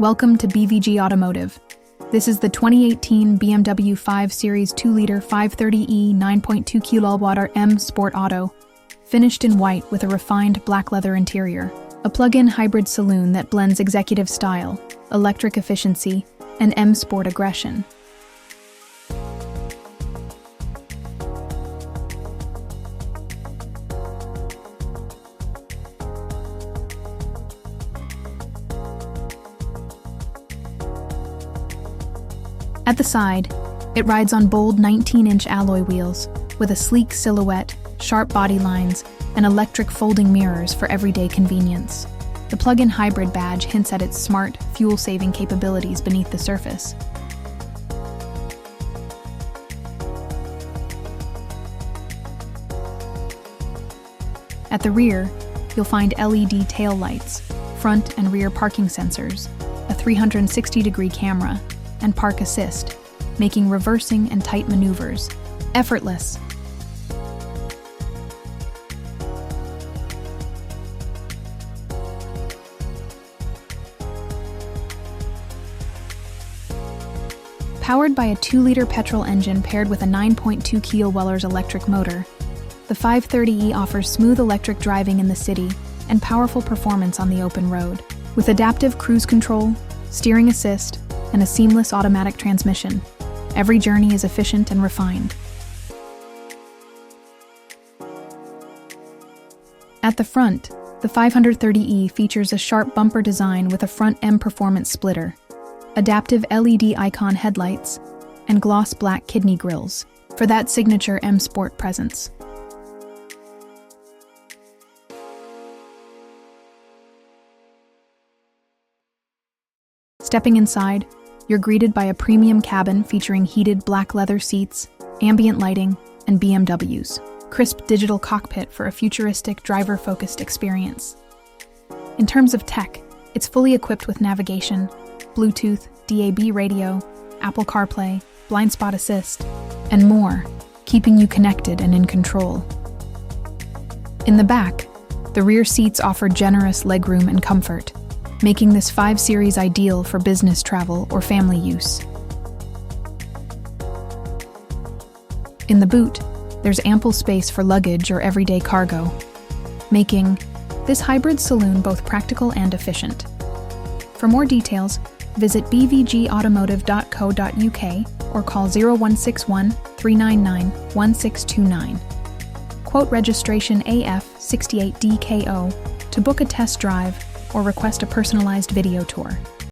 Welcome to BVG Automotive. This is the 2018 BMW 5 Series 2-liter 530e 9.2kWh M Sport Auto, finished in white with a refined black leather interior. A plug-in hybrid saloon that blends executive style, electric efficiency, and M Sport aggression. At the side, it rides on bold 19-inch alloy wheels with a sleek silhouette, sharp body lines, and electric folding mirrors for everyday convenience. The plug-in hybrid badge hints at its smart, fuel-saving capabilities beneath the surface. At the rear, you'll find LED tail lights, front and rear parking sensors, a 360-degree camera, and park assist, making reversing and tight maneuvers effortless. Powered by a 2-liter petrol engine paired with a 9.2 kWh electric motor, the 530e offers smooth electric driving in the city and powerful performance on the open road. With adaptive cruise control, steering assist, and a seamless automatic transmission, every journey is efficient and refined. At the front, the 530e features a sharp bumper design with a front M performance splitter, adaptive LED icon headlights, and gloss black kidney grills for that signature M Sport presence. Stepping inside, you're greeted by a premium cabin featuring heated black leather seats, ambient lighting, and BMW's crisp digital cockpit for a futuristic, driver-focused experience. In terms of tech, it's fully equipped with navigation, Bluetooth, DAB radio, Apple CarPlay, blind spot assist, and more, keeping you connected and in control. In the back, the rear seats offer generous legroom and comfort, making this 5 Series ideal for business travel or family use. In the boot, there's ample space for luggage or everyday cargo, making this hybrid saloon both practical and efficient. For more details, visit bvgautomotive.co.uk or call 0161 399 1629. Quote registration AF68DKO to book a test drive or request a personalized video tour.